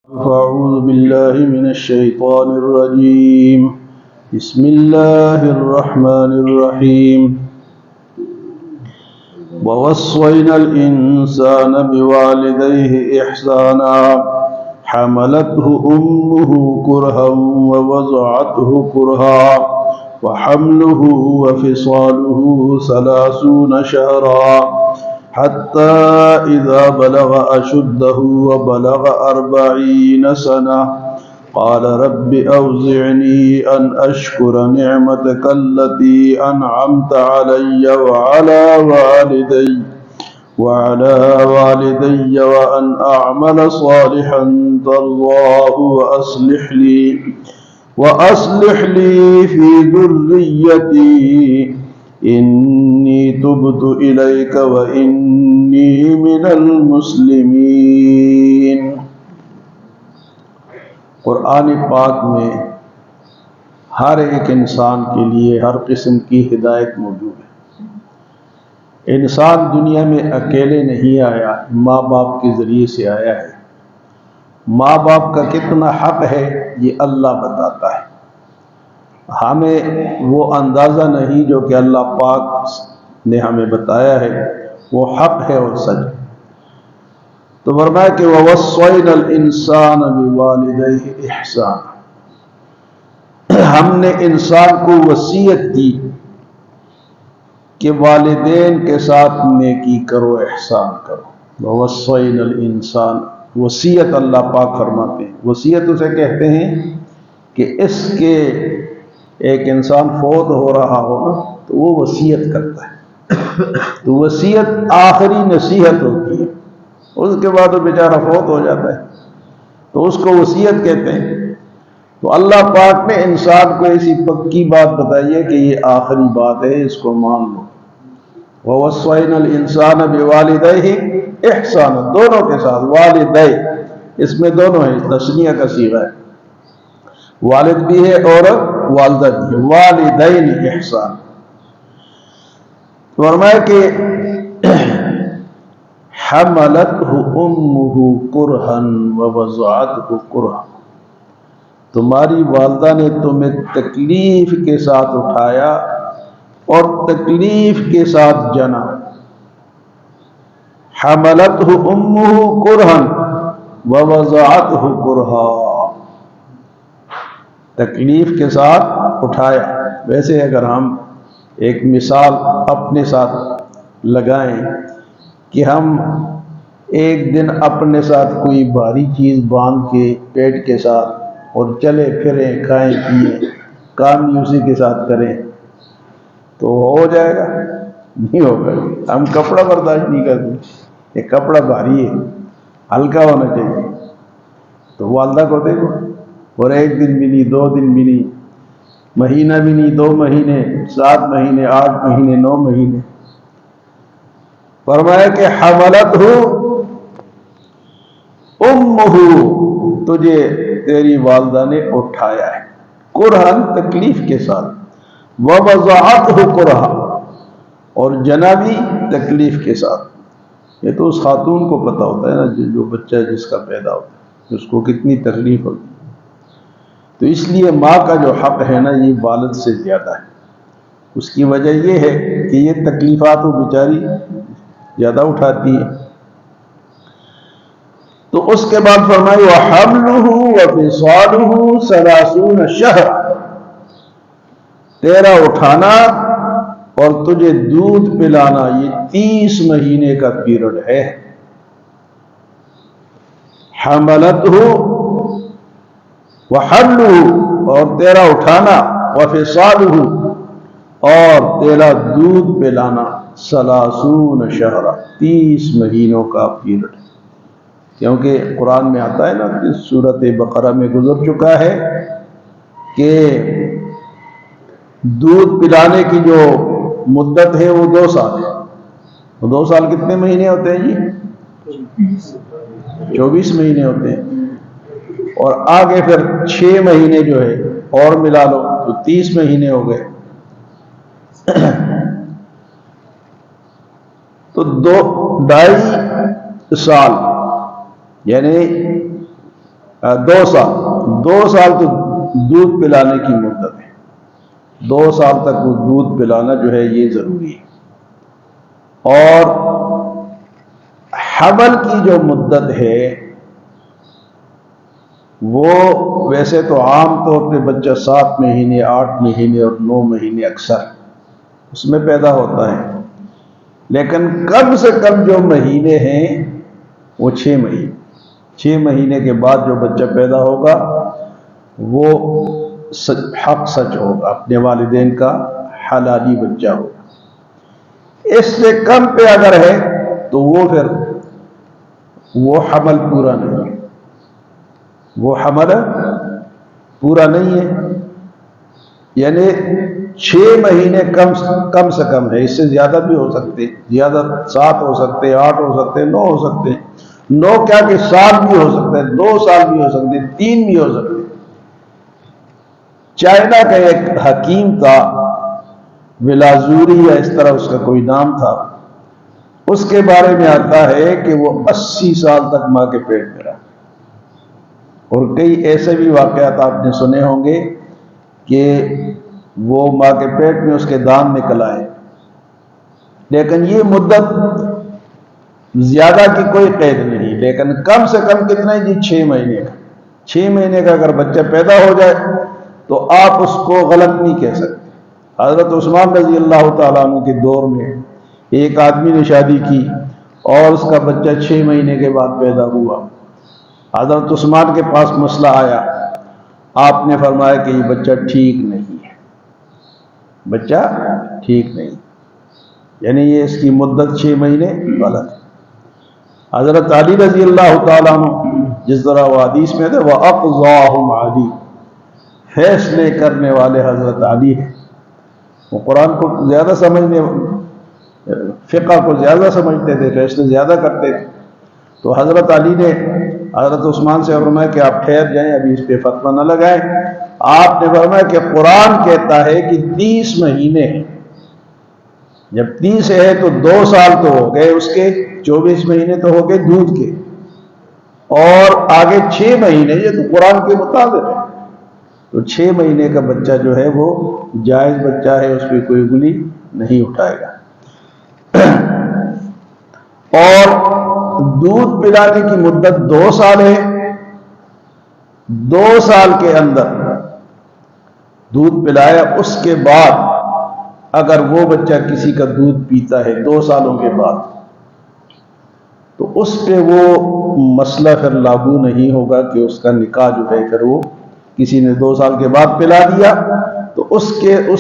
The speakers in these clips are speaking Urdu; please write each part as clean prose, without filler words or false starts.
أعوذ بالله من الشيطان الرجيم. بسم الله الرحمن الرحيم. ووصينا الإنسان بوالديه إحسانا حملته أمه كرها ووضعته كرها وحمله وفصاله 30 شهرا حتى إذا بلغ أشده وبلغ 40 سنة قال رب أوزعني أن أشكر نعمتك التي أنعمت علي وعلى والدي وأن أعمل صالحا ترضاه وأصلح لي في ذريتي إني تبت إليك وإني من المسلمين. قرآن پاک میں ہر ایک انسان کے لیے ہر قسم کی ہدایت موجود ہے. انسان دنیا میں اکیلے نہیں آیا، ماں باپ کے ذریعے سے آیا ہے. ماں باپ کا کتنا حق ہے یہ اللہ بتاتا ہے. ہمیں وہ اندازہ نہیں جو کہ اللہ پاک نے ہمیں بتایا ہے، وہ حق ہے اور سچ ہے. تو فرمایا کہ وَوَصَّيْنَا الْإِنسَانَ بِوَالِدَيْهِ إِحْسَانًا، ہم نے انسان کو وصیت دی کہ والدین کے ساتھ نیکی کرو، احسان کرو. وَوَصَّيْنَا الْإِنسَانَ، وصیت اللہ پاک فرماتے ہیں. وصیت اسے کہتے ہیں کہ اس کے ایک انسان فوت ہو رہا ہو نا تو وہ وصیت کرتا ہے. تو وصیت آخری نصیحت ہوتی ہے، اس کے بعد وہ بیچارہ فوت ہو جاتا ہے تو اس کو وصیت کہتے ہیں. تو اللہ پاک نے انسان کو ایسی پکی بات بتائی ہے کہ یہ آخری بات ہے، اس کو مان لو. وَوَصَّيْنَا الْإِنسَانَ بِوَالِدَيْهِ إِحْسَانًا، دونوں کے ساتھ. والدی اس میں دونوں ہیں، تثنیہ کا صیغہ ہے، والد بھی ہے اور والدہ بھی ہے. والدین احسان. فرمایا کہ حملته امه کرہا ووضعته کرہا، تمہاری والدہ نے تمہیں تکلیف کے ساتھ اٹھایا اور تکلیف کے ساتھ جنا. حملته امه کرہا ووضعته کرہا، تکلیف کے ساتھ اٹھایا. ویسے اگر ہم ایک مثال اپنے ساتھ لگائیں کہ ہم ایک دن اپنے ساتھ کوئی بھاری چیز باندھ کے پیٹ کے ساتھ اور چلے پھریں، کھائیں پیئیں، کام بھی اسی کے ساتھ کریں تو ہو جائے گا؟ نہیں ہوگا. ہم کپڑا برداشت نہیں کرتے، یہ کپڑا بھاری ہے، ہلکا ہونا چاہیے. تو والدہ کو دیکھو، اور ایک دن بھی نہیں، 2 دن بھی نہیں، مہینہ بھی نہیں، 2 مہینے، 7 مہینے، 8 مہینے، 9 مہینے. فرمایا کہ حملتہ امہ، تجھے تیری والدہ نے اٹھایا ہے کرہن، تکلیف کے ساتھ. ووضعتہ کرہا، اور جنا بھی تکلیف کے ساتھ. یہ تو اس خاتون کو پتہ ہوتا ہے نا جو بچہ جس کا پیدا ہوتا ہے اس کو کتنی تکلیف ہوتی ہے. تو اس لیے ماں کا جو حق ہے نا یہ والد سے زیادہ ہے. اس کی وجہ یہ ہے کہ یہ تکلیفات وہ بیچاری زیادہ اٹھاتی ہے. تو اس کے بعد فرمائی وَحَمْلُهُ وَفِصَالُهُ 30 شہر، تیرا اٹھانا اور تجھے دودھ پلانا یہ 30 مہینے کا پیریڈ ہے. حملتہ وحملہ، اور تیرا اٹھانا، وفصالہ، اور تیرا دودھ پلانا 30 شہر، 30 مہینوں کا پیریڈ. کیونکہ قرآن میں آتا ہے نا کہ سورۃ بقرہ میں گزر چکا ہے کہ دودھ پلانے کی جو مدت ہے وہ 2 سال ہے. وہ 2 سال کتنے مہینے ہوتے ہیں جی؟ 24 مہینے ہوتے ہیں. اور آگے پھر 6 مہینے جو ہے اور ملا لو تو 30 مہینے ہو گئے. تو 2.5 سال یعنی 2 سال تو دودھ پلانے کی مدت ہے. 2 سال تک وہ دودھ پلانا جو ہے یہ ضروری ہے. اور حمل کی جو مدت ہے وہ ویسے تو عام طور پہ بچہ 7 مہینے 8 مہینے اور 9 مہینے اکثر اس میں پیدا ہوتا ہے، لیکن کم سے کم جو مہینے ہیں وہ 6 مہینے. 6 مہینے کے بعد جو بچہ پیدا ہوگا وہ حق سچ ہوگا، اپنے والدین کا حلالی بچہ ہوگا. اس سے کم پہ اگر ہے تو وہ حمل پورا نہیں ہے، وہ حمل پورا نہیں ہے. یعنی 6 مہینے کم سے کم ہے، اس سے زیادہ بھی ہو سکتے، زیادہ 7 ہو سکتے، 8 ہو سکتے، 9 ہو سکتے. 9 کیا کہ سال بھی ہو سکتے، 2 سال بھی ہو سکتے، 3 بھی ہو سکتے. چائنا کا ایک حکیم تھا، ولازوری یا اس طرح اس کا کوئی نام تھا، اس کے بارے میں آتا ہے کہ وہ 80 سال تک ماں کے پیٹ میں رہا. اور کئی ایسے بھی واقعات آپ نے سنے ہوں گے کہ وہ ماں کے پیٹ میں اس کے دانت نکل آئے. لیکن یہ مدت زیادہ کی کوئی قید نہیں، لیکن کم سے کم کتنا ہی جی 6 مہینے کا. 6 مہینے کا اگر بچہ پیدا ہو جائے تو آپ اس کو غلط نہیں کہہ سکتے. حضرت عثمان رضی اللہ تعالیٰ عنہ کے دور میں ایک آدمی نے شادی کی اور اس کا بچہ 6 مہینے کے بعد پیدا ہوا. حضرت عثمان کے پاس مسئلہ آیا، آپ نے فرمایا کہ یہ بچہ ٹھیک نہیں ہے، بچہ ٹھیک نہیں، یعنی یہ اس کی مدت 6 مہینے غلط ہے. حضرت علی رضی اللہ تعالیٰ عنہ جس طرح وہ حدیث میں تھے وَأَقْضَاهُمْ عَلِي، فیصلے کرنے والے حضرت علی ہیں. وہ قرآن کو زیادہ سمجھنے، فقہ کو زیادہ سمجھتے تھے، فیصلے زیادہ کرتے تھے. تو حضرت علی نے حضرت عثمان سے فرمایا کہ آپ ٹھہر جائیں، ابھی اس پہ فتویٰ نہ لگائیں. آپ نے فرمایا کہ قرآن کہتا ہے کہ 30 مہینے ہیں، جب 30 ہے تو 2 سال تو ہو گئے اس کے، 24 مہینے تو ہو گئے دودھ کے، اور آگے 6 مہینے، یہ تو قرآن کے مطابق ہے. تو 6 مہینے کا بچہ جو ہے وہ جائز بچہ ہے، اس پہ کوئی انگلی نہیں اٹھائے گا. اور دودھ پلانے کی مدت 2 سال ہے. 2 سال کے اندر دودھ پلایا، اس کے بعد اگر وہ بچہ کسی کا دودھ پیتا ہے 2 سالوں کے بعد تو اس پہ وہ مسئلہ پھر لاگو نہیں ہوگا کہ اس کا نکاح جو ہے پھر وہ کسی نے 2 سال کے بعد پلا دیا تو اس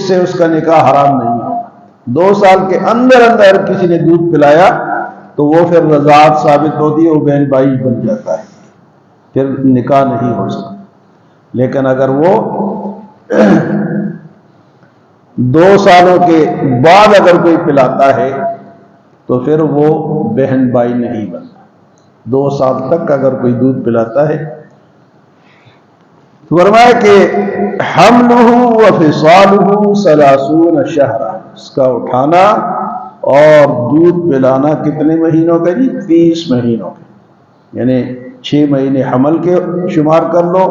سے اس کا نکاح حرام نہیں ہوگا. 2 سال کے اندر کسی نے دودھ پلایا تو وہ پھر رضاعت ثابت ہوتی ہے، وہ بہن بھائی بن جاتا ہے، پھر نکاح نہیں ہو سکتا. لیکن اگر وہ 2 سالوں کے بعد اگر کوئی پلاتا ہے تو پھر وہ بہن بھائی نہیں بنتا. 2 سال تک اگر کوئی دودھ پلاتا ہے، فرمایا کہ حملہ وفصالہ 30 شہرا، اس کا اٹھانا اور دودھ پلانا کتنے مہینوں کا جی؟ 30 مہینوں کے، یعنی 6 مہینے حمل کے شمار کر لو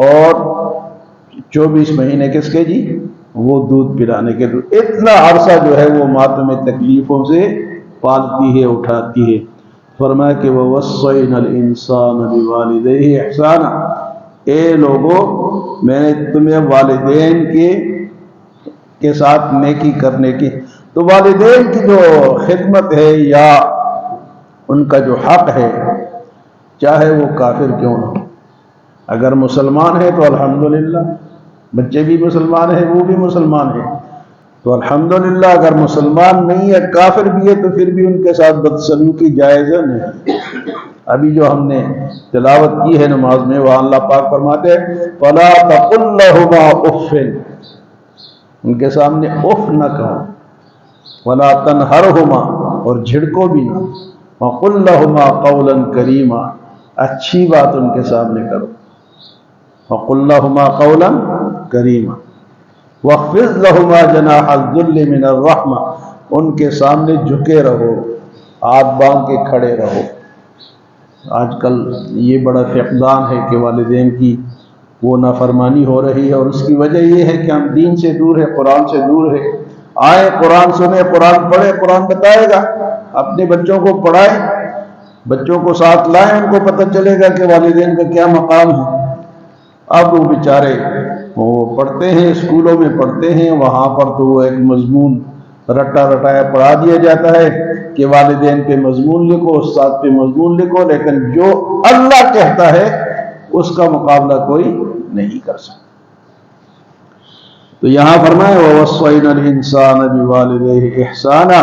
اور 24 مہینے کس کے جی؟ وہ دودھ پلانے کے. اتنا عرصہ جو ہے وہ ماتم تکلیفوں سے پالتی ہے، اٹھاتی ہے. فرمایا کہ وَوَصَّيْنَا الْإِنسَانَ بِوَالِدَيْهِ إِحْسَانًا، اے لوگوں میں نے تمہیں والدین کے ساتھ نیکی کرنے کی، تو والدین کی جو خدمت ہے یا ان کا جو حق ہے، چاہے وہ کافر کیوں نہ ہو. اگر مسلمان ہے تو الحمدللہ، بچے بھی مسلمان ہیں، وہ بھی مسلمان ہیں تو الحمدللہ. اگر مسلمان نہیں ہے، کافر بھی ہے، تو پھر بھی ان کے ساتھ بدسلوکی جائز نہیں. ابھی جو ہم نے تلاوت کی ہے نماز میں، وہ اللہ پاک فرماتے ہیں فَلَا تَقُلْ لَهُمَا أُفٍّ، ان کے سامنے اف نہ کہو. وَلَا تَنْهَرْهُمَا، اور جھڑکو بھی نہ. وَقُلْ لَهُمَا قَوْلًا كَرِيمًا، اچھی بات ان کے سامنے کرو. وَقُلْ لَهُمَا قَوْلًا كَرِيمًا وَاخْفِضْ لَهُمَا جَنَاحَ الذُّلِّ مِنَ الرَّحْمَةِ، ان کے سامنے جھکے رہو، ہاتھ باندھ کے کھڑے رہو. آج کل یہ بڑا فقدان ہے کہ والدین کی وہ نافرمانی ہو رہی ہے، اور اس کی وجہ یہ ہے کہ ہم دین سے دور ہے، قرآن سے دور ہے۔ آئے قرآن سنیں، قرآن پڑھیں، قرآن بتائے گا، اپنے بچوں کو پڑھائیں، بچوں کو ساتھ لائیں، ان کو پتہ چلے گا کہ والدین کا کیا مقام ہے۔ اب وہ بیچارے وہ پڑھتے ہیں، اسکولوں میں پڑھتے ہیں، وہاں پر تو وہ ایک مضمون رٹا رٹایا پڑھا دیا جاتا ہے کہ والدین پہ مضمون لکھو، استاد پہ مضمون لکھو، لیکن جو اللہ کہتا ہے اس کا مقابلہ کوئی نہیں کر سکتا۔ تو یہاں فرمایا وَوَصَّيْنَا الْإِنسَانَ بِوَالِدَيْهِ إِحْسَانًا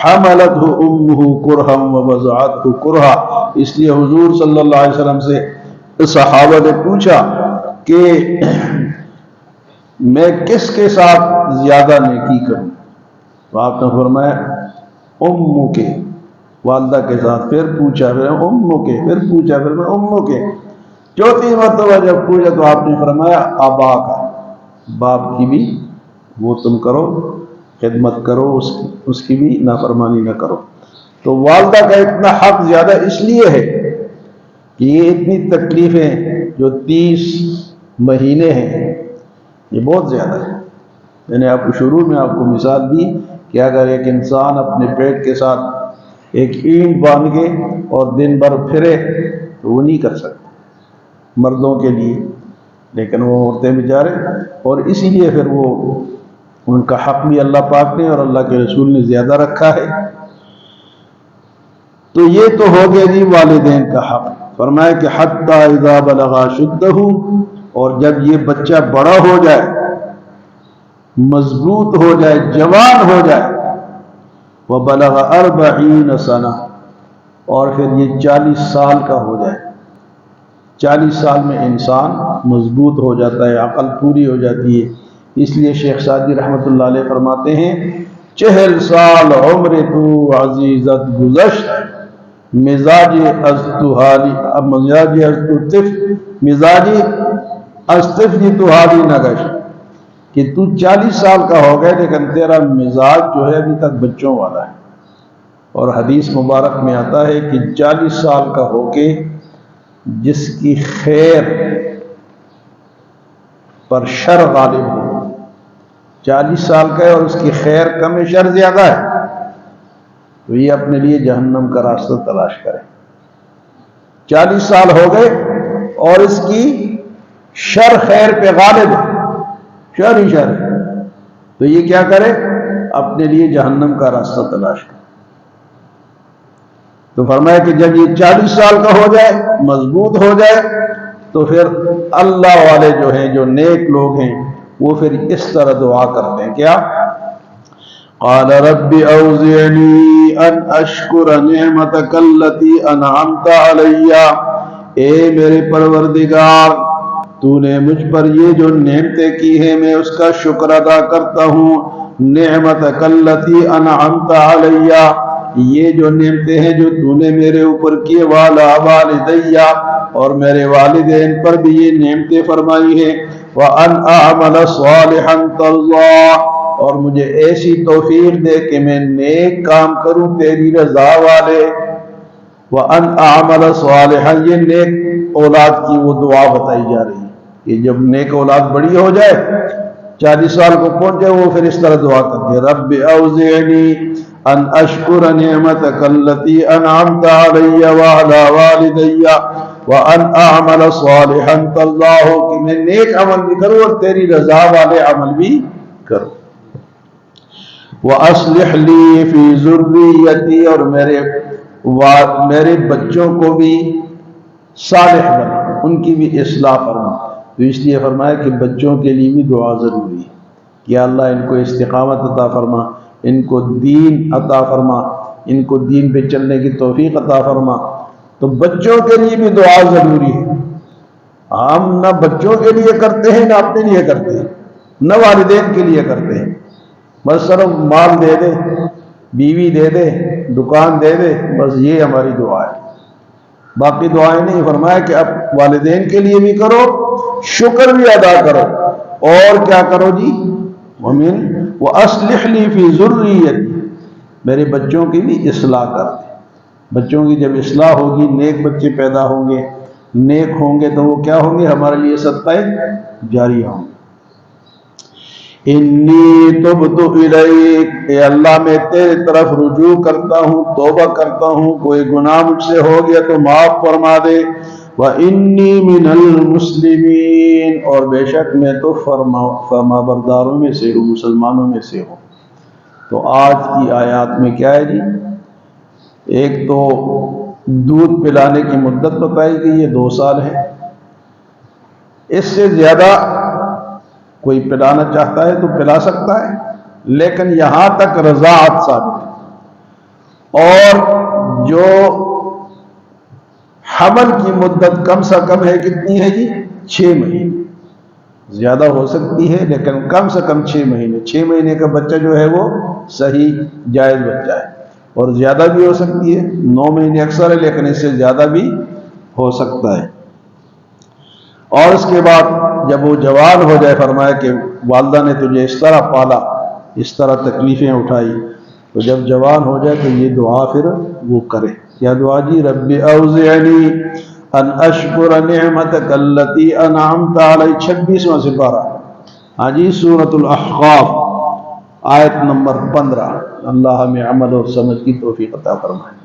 حَمَلَتْهُ أُمُّهُ كُرْهًا وَوَضَعَتْهُ كُرْهًا۔ اس لیے حضور صلی اللہ علیہ وسلم سے صحابہ نے پوچھا کہ میں کس کے ساتھ زیادہ نیکی کروں؟ تو آپ نے فرمایا امو کے، والدہ کے ساتھ، پھر پوچھا، پھر امو کے، پھر پوچھا، پھر میں امو کے، چوتھی مرتبہ جب پوچھا تو آپ نے فرمایا آبا کا، باپ کی بھی وہ تم کرو، خدمت کرو، اس کی بھی نافرمانی نہ کرو۔ تو والدہ کا اتنا حق زیادہ اس لیے ہے کہ یہ اتنی تکلیفیں جو 30 مہینے ہیں یہ بہت زیادہ ہے۔ میں نے آپ کو شروع میں آپ کو مثال دی کہ اگر ایک انسان اپنے پیٹ کے ساتھ ایک اینٹ باندھ کے اور دن بھر پھرے تو وہ نہیں کر سکتا مردوں کے لیے، لیکن وہ عورتیں بیچارے، اور اسی لیے پھر وہ ان کا حق بھی اللہ پاک نے اور اللہ کے رسول نے زیادہ رکھا ہے۔ تو یہ تو ہو گیا جی والدین کا حق۔ فرمایا کہ حتی اذا بلغ اشدہ، اور جب یہ بچہ بڑا ہو جائے، مضبوط ہو جائے، جوان ہو جائے، وبلغ 40 سنہ، اور پھر یہ 40 سال کا ہو جائے۔ 40 سال میں انسان مضبوط ہو جاتا ہے، عقل پوری ہو جاتی ہے۔ اس لیے شیخ سعدی رحمۃ اللہ علیہ فرماتے ہیں 40 سال عمر تو عزیزت گزشت، مزاجی از تو حالی، مزاجی از تو طف، مزاجی از طفلی تو حالی نگشت، کہ تو 40 سال کا ہو گئے لیکن تیرا مزاج جو ہے ابھی تک بچوں والا ہے۔ اور حدیث مبارک میں آتا ہے کہ 40 سال کا ہو کے جس کی خیر پر شر غالب ہو، 40 سال کا ہے اور اس کی خیر کم ہے، شر زیادہ ہے، تو یہ اپنے لیے جہنم کا راستہ تلاش کرے۔ 40 سال ہو گئے اور اس کی شر خیر پہ غالب ہے، شر ہی شر ہے، تو یہ کیا کرے؟ اپنے لیے جہنم کا راستہ تلاش کرے۔ تو فرمایا کہ جب یہ 40 سال کا ہو جائے، مضبوط ہو جائے، تو پھر اللہ والے جو ہیں، جو نیک لوگ ہیں، وہ پھر اس طرح دعا کرتے ہیں، کیا؟ قال رب اوزعنی ان اشکر نعمتک التی انعمت علی، اے میرے پروردگار تو نے مجھ پر یہ جو نعمتیں کی ہیں میں اس کا شکر ادا کرتا ہوں۔ نعمتک التی انعمت علی، یہ جو نعمتیں ہیں جو تو نے میرے اوپر کی، والا والدیہ، اور میرے والدین پر بھی یہ نعمتیں فرمائی ہیں، وَأَنْ أَعْمَلَ صَالِحًا تَرْضَىٰ، اور مجھے ایسی توفیق دے کہ میں نیک کام کروں تیری رضا والے۔ وَأَنْ أَعْمَلَ صَالِحًا، یہ نیک اولاد کی وہ دعا بتائی جا رہی ہے کہ جب نیک اولاد بڑی ہو جائے، 40 سال کو پہنچ جائے، وہ پھر اس طرح دعا کرتے ہیں رب اوزعنی ان اشکر نعمتک التی انعمت علی وعلی والدی وان اعمل صالحا ترضاہ، کہ میں نیک عمل بھی کروں اور تیری رضا والے عمل بھی کروں۔ واصلح لی فی ذریتی، اور میرے بچوں کو بھی صالح بنا، ان کی بھی اصلاح فرما۔ تو اس لیے فرمایا کہ بچوں کے لیے بھی دعا ضروری ہے کہ اللہ ان کو استقامت عطا فرما، ان کو دین عطا فرما، ان کو دین پہ چلنے کی توفیق عطا فرما۔ تو بچوں کے لیے بھی دعا ضروری ہے۔ ہم نہ بچوں کے لیے کرتے ہیں، نہ اپنے لیے کرتے ہیں، نہ والدین کے لیے کرتے ہیں، بس صرف مال دے دے، بیوی دے دے، دکان دے دے، بس یہ ہماری دعا ہے، باقی دعائیں نہیں۔ فرمایا کہ اب والدین کے لیے بھی کرو، شکر بھی ادا کرو، اور کیا کرو جی؟ وَمِن وَأَصْلِحْ لِي فِي ذُرِّيَّتِي، میرے بچوں کی بھی اصلاح کر دے۔ بچوں کی جب اصلاح ہوگی، نیک بچے پیدا ہوں گے، نیک ہوں گے تو وہ کیا ہوں گے؟ ہمارے لیے صدقہ جاریہ ہوں گے۔ انی تبت الیک، اے اللہ میں تیرے طرف رجوع کرتا ہوں، توبہ کرتا ہوں، کوئی گناہ مجھ سے ہو گیا تو معاف فرما دے۔ وانی من المسلمین، اور بے شک میں تو فرما برداروں میں سے ہوں، مسلمانوں میں سے ہوں۔ تو آج کی آیات میں کیا ہے جی؟ ایک تو دودھ پلانے کی مدت بتائی گئی ہے، 2 سال ہے۔ اس سے زیادہ کوئی پلانا چاہتا ہے تو پلا سکتا ہے، لیکن یہاں تک رضاعت ثابت ہے۔ اور جو حمل کی مدت کم سے کم ہے، کتنی ہے جی؟ 6 مہینے۔ زیادہ ہو سکتی ہے لیکن کم سے کم 6 مہینے۔ 6 مہینے کا بچہ جو ہے وہ صحیح جائز بچہ ہے، اور زیادہ بھی ہو سکتی ہے، 9 مہینے اکثر ہے لیکن اس سے زیادہ بھی ہو سکتا ہے۔ اور اس کے بعد جب وہ جوان ہو جائے، فرمایا کہ والدہ نے تجھے اس طرح پالا، اس طرح تکلیفیں اٹھائی، تو جب جوان ہو جائے تو یہ دعا پھر وہ کرے۔ کیا دعا جی؟ رب اوزعنی ان اشکر نعمتک التی انعمت علی، 26واں سپارہ، ہاں جی، سورۃ الاحقاف، آیت نمبر 15۔ اللہ ہمیں عمل اور سمجھ کی توفیق عطا فرمائے۔